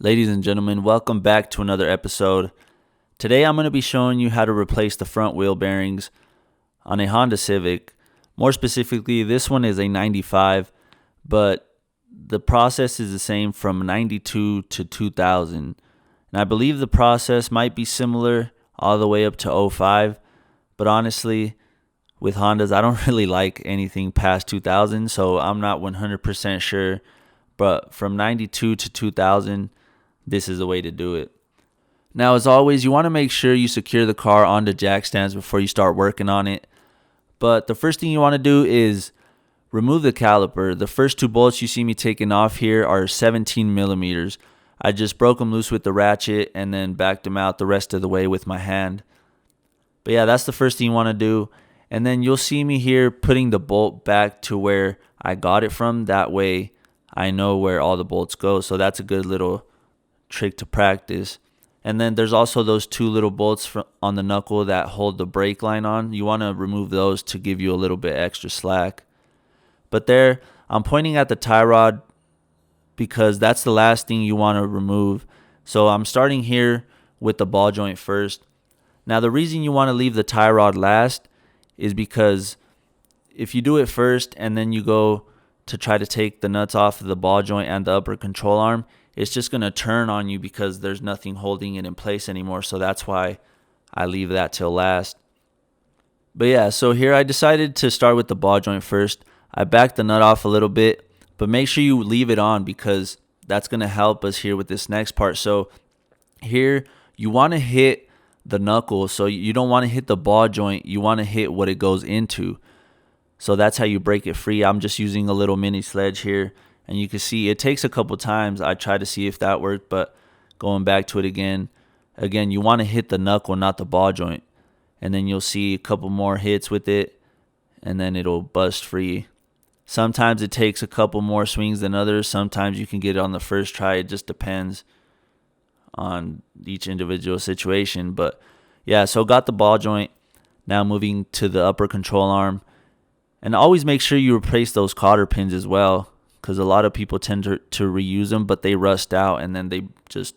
Ladies and gentlemen, welcome back to another episode. Today I'm going to be showing you how to replace the front wheel bearings on a Honda Civic. More specifically, this one is a 95, but the process is the same from 92 to 2000. And I believe the process might be similar all the way up to '05, but honestly, with Hondas, I don't really like anything past 2000, so I'm not 100% sure. But from 92 to 2000, this is the way to do it. Now, as always, you want to make sure you secure the car onto jack stands before you start working on it. But the first thing you want to do is remove the caliper. The first two bolts you see me taking off here are 17 millimeters. I just broke them loose with the ratchet and then backed them out the rest of the way with my hand. But yeah, that's the first thing you want to do. And then you'll see me here putting the bolt back to where I got it from. That way I know where all the bolts go. So that's a good little trick to practice. And then there's also those two little bolts on the knuckle that hold the brake line on. You want to remove those to give you a little bit extra slack. But there, I'm pointing at the tie rod because that's the last thing you want to remove. So I'm starting here with the ball joint first. Now the reason you want to leave the tie rod last is because if you do it first and then you go to try to take the nuts off of the ball joint and the upper control arm, it's just going to turn on you because there's nothing holding it in place anymore. So that's why I leave that till last. But yeah, so here I decided to start with the ball joint first. I backed the nut off a little bit, but make sure you leave it on because that's going to help us here with this next part. So here you want to hit the knuckle. So you don't want to hit the ball joint. You want to hit what it goes into. So that's how you break it free. I'm just using a little mini sledge here. And you can see it takes a couple times. I tried to see if that worked, but going back to it again, you want to hit the knuckle, not the ball joint. And then you'll see a couple more hits with it, and then it'll bust free. Sometimes it takes a couple more swings than others. Sometimes you can get it on the first try. It just depends on each individual situation. But yeah, so got the ball joint. Now moving to the upper control arm. And always make sure you replace those cotter pins as well, because a lot of people tend to reuse them, but they rust out and then they just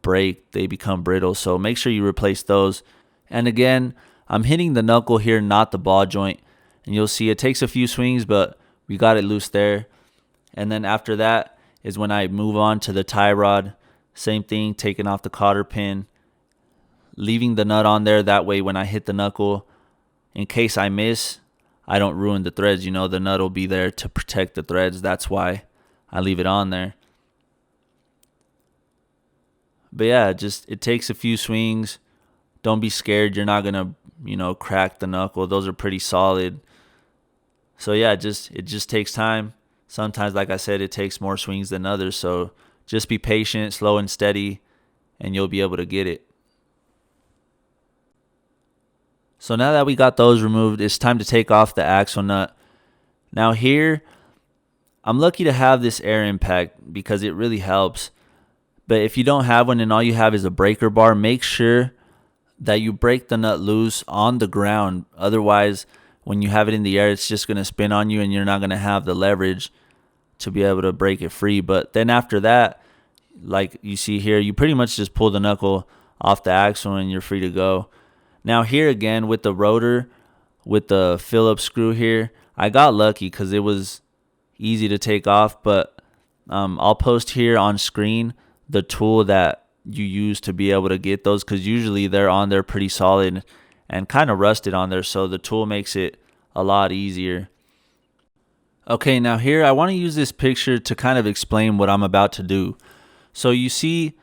break. They become brittle. So make sure you replace those. And again, I'm hitting the knuckle here, not the ball joint. And you'll see it takes a few swings, but we got it loose there. And then after that is when I move on to the tie rod. Same thing, taking off the cotter pin, leaving the nut on there. That way when I hit the knuckle, in case I miss, I don't ruin the threads. You know, the nut will be there to protect the threads. That's why I leave it on there. But yeah, it takes a few swings. Don't be scared. You're not going to, crack the knuckle. Those are pretty solid. So yeah, it just takes time. Sometimes, like I said, it takes more swings than others. So just be patient, slow and steady, and you'll be able to get it. So now that we got those removed, it's time to take off the axle nut. Now here, I'm lucky to have this air impact because it really helps. But if you don't have one and all you have is a breaker bar, make sure that you break the nut loose on the ground. Otherwise, when you have it in the air, it's just going to spin on you and you're not going to have the leverage to be able to break it free. But then after that, like you see here, you pretty much just pull the knuckle off the axle and you're free to go. Now here again with the rotor, with the Phillips screw here, I got lucky because it was easy to take off. But I'll post here on screen the tool that you use to be able to get those, because usually they're on there pretty solid and kind of rusted on there. So the tool makes it a lot easier. Okay, now here I want to use this picture to kind of explain what I'm about to do. So you see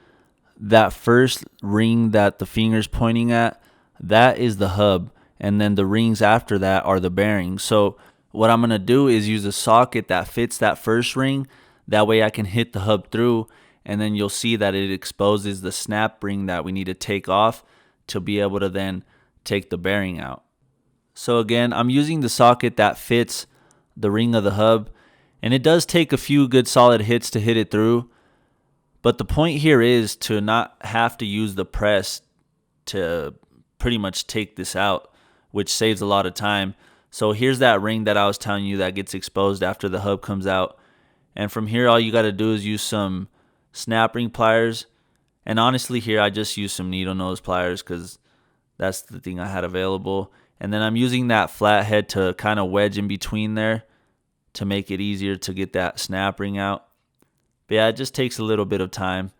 that first ring that the finger's pointing at? That is the hub, and then the rings after that are the bearings. So what I'm going to do is use a socket that fits that first ring. That way I can hit the hub through, and then you'll see that it exposes the snap ring that we need to take off to be able to then take the bearing out. So again, I'm using the socket that fits the ring of the hub, and it does take a few good solid hits to hit it through. But the point here is to not have to use the press to pretty much take this out, which saves a lot of time. So here's that ring that I was telling you that gets exposed after the hub comes out. And from here, all you got to do is use some snap ring pliers. And honestly here I just use some needle nose pliers because that's the thing I had available. And then I'm using that flathead to kind of wedge in between there to make it easier to get that snap ring out. But yeah, it just takes a little bit of time.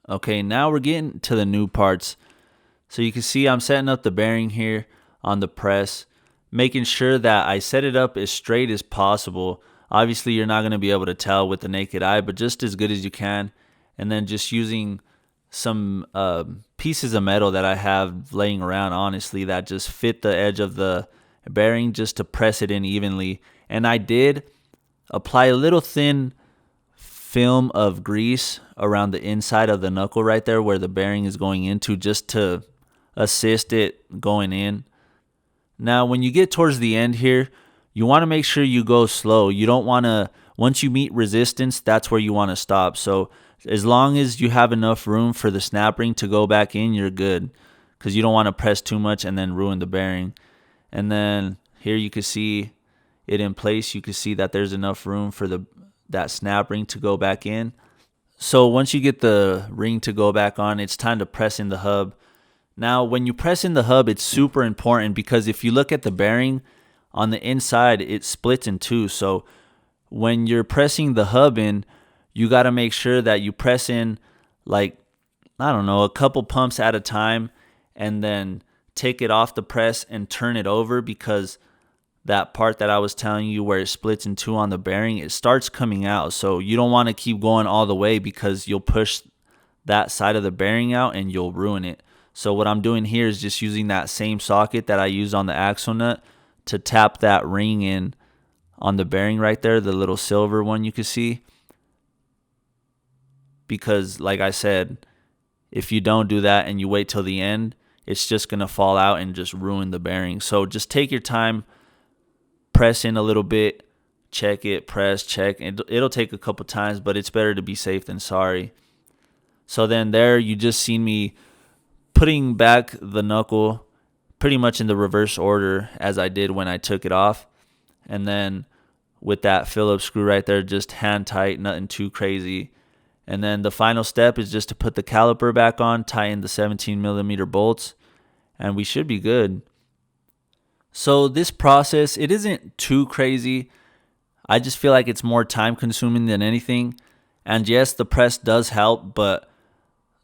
Okay, now we're getting to the new parts. So you can see I'm setting up the bearing here on the press, making sure that I set it up as straight as possible. Obviously, you're not going to be able to tell with the naked eye, but just as good as you can. And then just using some pieces of metal that I have laying around, honestly, that just fit the edge of the bearing just to press it in evenly. And I did apply a little thin film of grease around the inside of the knuckle right there where the bearing is going into, just to assist it going in. Now when you get towards the end here, you want to make sure you go slow. You don't want to, once you meet resistance, that's where you want to stop. So as long as you have enough room for the snap ring to go back in, you're good, because you don't want to press too much and then ruin the bearing. And then here you can see it in place. You can see that there's enough room for that snap ring to go back in. So once you get the ring to go back on, it's time to press in the hub. Now when you press in the hub, it's super important, because if you look at the bearing on the inside, it splits in two. So when you're pressing the hub in, you got to make sure that you press in, like, I don't know, a couple pumps at a time, and then take it off the press and turn it over, because that part that I was telling you where it splits in two on the bearing, it starts coming out. So you don't want to keep going all the way, because you'll push that side of the bearing out and you'll ruin it. So what I'm doing here is just using that same socket that I used on the axle nut to tap that ring in on the bearing right there, the little silver one you can see. Because like I said, if you don't do that and you wait till the end, it's just going to fall out and just ruin the bearing. So just take your time, press in a little bit, check it, press, check. It'll take a couple times, but it's better to be safe than sorry. So then there you just seen me putting back the knuckle pretty much in the reverse order as I did when I took it off. And then with that Phillips screw right there, just hand tight, nothing too crazy. And then the final step is just to put the caliper back on, tighten the 17mm bolts, and we should be good. So this process, it isn't too crazy. I just feel like it's more time consuming than anything. And yes, the press does help, but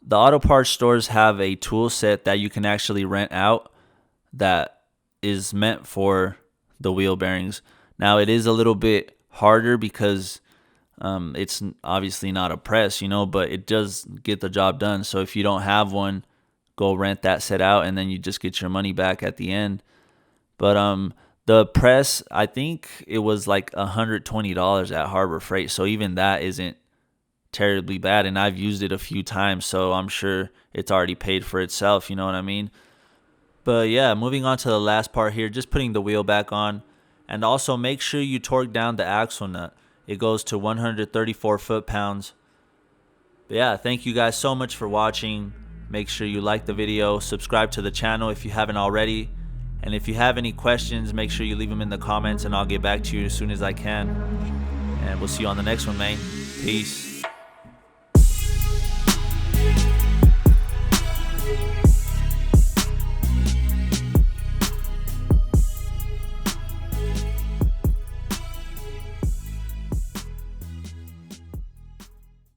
the auto parts stores have a tool set that you can actually rent out that is meant for the wheel bearings. Now it is a little bit harder because it's obviously not a press, but it does get the job done. So if you don't have one, go rent that set out, and then you just get your money back at the end. But the press, I think it was like $120 at Harbor Freight. So even that isn't terribly bad, and I've used it a few times, so I'm sure it's already paid for itself, you know what I mean? But yeah, moving on to the last part here, just putting the wheel back on. And also make sure you torque down the axle nut. It goes to 134 foot-pounds. But yeah, thank you guys so much for watching. Make sure you like the video, subscribe to the channel if you haven't already. And if you have any questions, make sure you leave them in the comments, and I'll get back to you as soon as I can. And we'll see you on the next one, man. Peace.